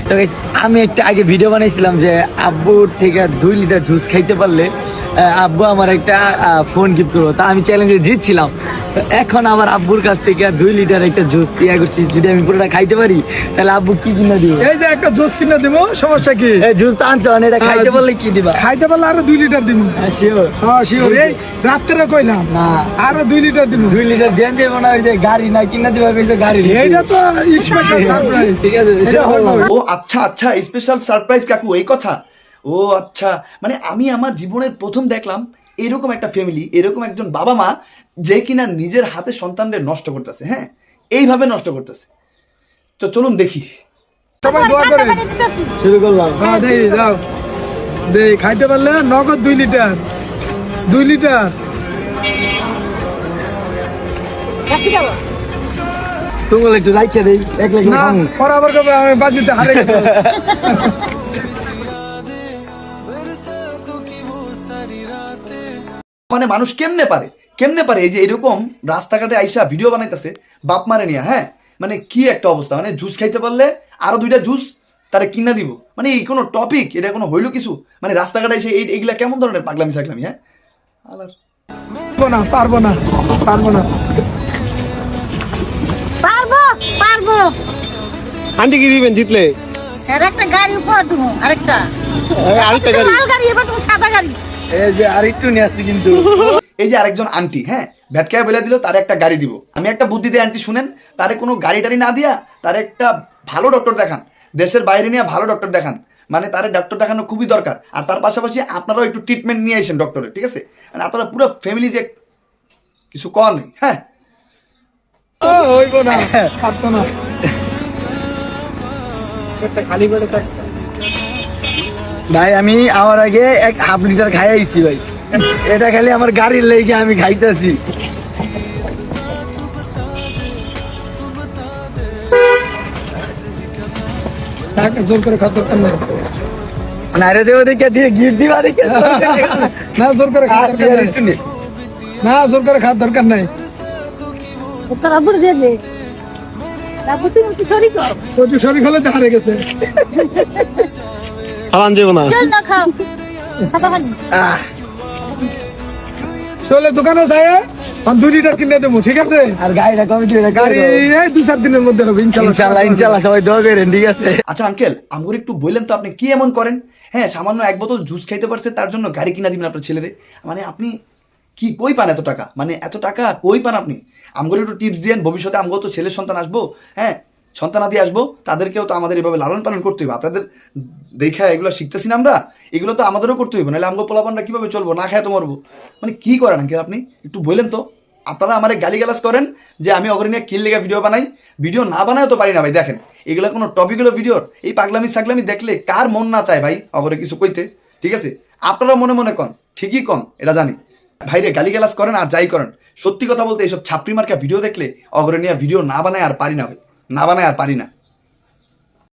তো guys, আমি একটা আগে ভিডিও বানাইছিলাম যে আব্বুর থেকে 2 লিটার জুস খাইতে পারলে আব্বু আমার একটা ফোন গিফট করবো। তা আমি চ্যালেঞ্জে জিতছিলাম। তো এখন আমার আব্বুর কাছ থেকে 2 লিটার একটা জুস করছি, যদি আমি পুরোটা খাইতে পারি তাহলে আব্বু কি কিনে দিব? এই যে একটা জুস কিনে দিব, সমস্যা কি? জুস তো আনছো, এটা খাইতে পারলে কি দিবা? খাইতে পারলে আরো 2 লিটার দিব। শিওর? হ্যাঁ শিওর। এই রাত্রে কইলাম না, আরো 2 লিটার দিব। 2 লিটার দেন দেব না, ওই যে গাড়ি না কিনে দিবা, কইছে গাড়ি। এইটা তো স্পেশাল সারপ্রাইজ। ঠিক আছে, ও আচ্ছা আচ্ছা, স্পেশাল সারপ্রাইজ কাকু, এই কথা। ও আচ্ছা, মানে আমি আমার জীবনের প্রথম দেখলাম এরকম একটা ফ্যামিলি, এরকম একজন বাবা মা যে কিনা নিজের হাতে সন্তানদের নষ্ট করতেছে। হ্যাঁ, এইভাবে নষ্ট করতেছে। তো চলুন দেখি। সবাই দোয়া করে শুরু করলাম। হ্যাঁ দেই যাও, দেই খাইতে পারলে নগদ 2 লিটার। 2 লিটার তোমার একটু রাইখা দেই, এক লাখ না, পরে আবার কবে আমি বাজিতে হারে গেছি। মানে মানুষ কেমনে পারে এই যে এরকম রাস্তাঘাটে আইসা ভিডিও বানাইতেছে বাপ মারে নিয়ে। হ্যাঁ, মানে কি একটা অবস্থা, মানে জুস খাইতে পারলে আরো 2টা জুস তারে কিনা দিব। মানে এই কোনো টপিক, এটা কোনো হইলো কিছু? মানে রাস্তাঘাটে এসে এইগুলা কেমন ধরনের পাগলামি সাগলামি? হ্যাঁ, পারবো না। পারবো। আন্টি কি দিবেন জিতলে? একটা গাড়ি উপহার দেবো, আরেকটা আরেকটা গাড়ি। লাল গাড়ি, এবার তুমি সাদা গাড়ি। এই যে আরেকটু নিয়ে আসছি কিন্তু। এই যে আরেকজন আন্টি, হ্যাঁ, ভ্যাটকায় বলে দিল তার একটা গাড়ি দিব। আমি একটা বুদ্ধি দিই আন্টি, শুনেন, তারে কোনো গাড়ি টাড়ি না দিয়া তার একটা ভালো ডক্টর দেখান, দেশের বাইরে নিয়ে ভালো ডক্টর দেখান। মানে তারে ডক্টর দেখানো খুবই দরকার। আর তার পাশাপাশি আপনারাও একটু ট্রিটমেন্ট নিয়ে আসেন ডক্টরের, ঠিক আছে? মানে আপনারা পুরো ফ্যামিলি যে কিছু কর নেই। হ্যাঁ, হইব না, পারতো না। খালি করে থাকছে ভাই, আমি আমার আগে 1/2 লিটার খাই আইছি ভাই। এটা খালি আমার গাড়ির লেগে আমি খাইতেছি। জোর করে খাওয়ার দরকার নাই। না রে, দেব দেখে দিয়ে গিফট দিবা দেখে। না জোর করে খাওয়ার দরকার নাই। না জোর করে খাওয়ার দরকার নাই। তোর আব্বুর দিয়ে দে। আব্বু তুমি কি শরীর কর? প্রচুর শরীর হলে তো হারে গেছে। খাওয়ান যাবো না। চল না খাও। খাতা খানি। চলে দোকানে যায়, 2 লিটার কিনে দেবো, ঠিক আছে? আর গাড়িটা কমিটি গাড়ি এই 2-4 দিনের মধ্যে হবে ইনশাআল্লাহ সবাই দোয়া করেন, ঠিক আছে? আচ্ছা আঙ্কেল, আমগর একটু বললেন তো আপনি কি এমন করেন? হ্যাঁ, সামান্য 1 বোতল জুস খাইতে পারছে তার জন্য গাড়ি কিনা দিবেন আপনার ছেলেরে? মানে আপনি কি কই পান এত টাকা? মানে এত টাকা কই পান আপনি? আমগর একটু টিপস দিয়েন, ভবিষ্যতে আমগো তো ছেলের সন্তান আসবো, হ্যাঁ, সন্তানাদি আসবো, তাদেরকেও তো আমাদের এভাবে লালন পালন করতে হবে। আপনাদের দেখা এগুলো শিখতেছি না আমরা, এগুলো তো আমাদেরও করতে হবে, নাহলে আমগো পোলাপানরা কীভাবে চলবো? না খায় তো মরবো। মানে কি করেন আঙ্কেল আপনি? একটু বললেন তো। আপনারা আমার গালিগালাজ করেন যে আমি অগরে নিয়ে কিল লেগে ভিডিও বানাই, ভিডিও না বানায়ও তো পারি না ভাই। দেখেন, এগুলো কোনো টপিক হলো ভিডিওর? এই পাগলামি সাগলামি দেখলে কার মন না চায় ভাই অগরে কিছু কইতে? ঠিক আছে, আপনারা মনে মনে কন, ঠিকই কন, এটা জানি। ভাইরে গালিগালাজ করেন আর যাই করেন, সত্যি কথা বলতে এইসব ছাপড়ি মার্কা ভিডিও দেখলে অগরে নিয়ে ভিডিও না বানায় আর পারি না ভাই, না বানায় আর পারি না।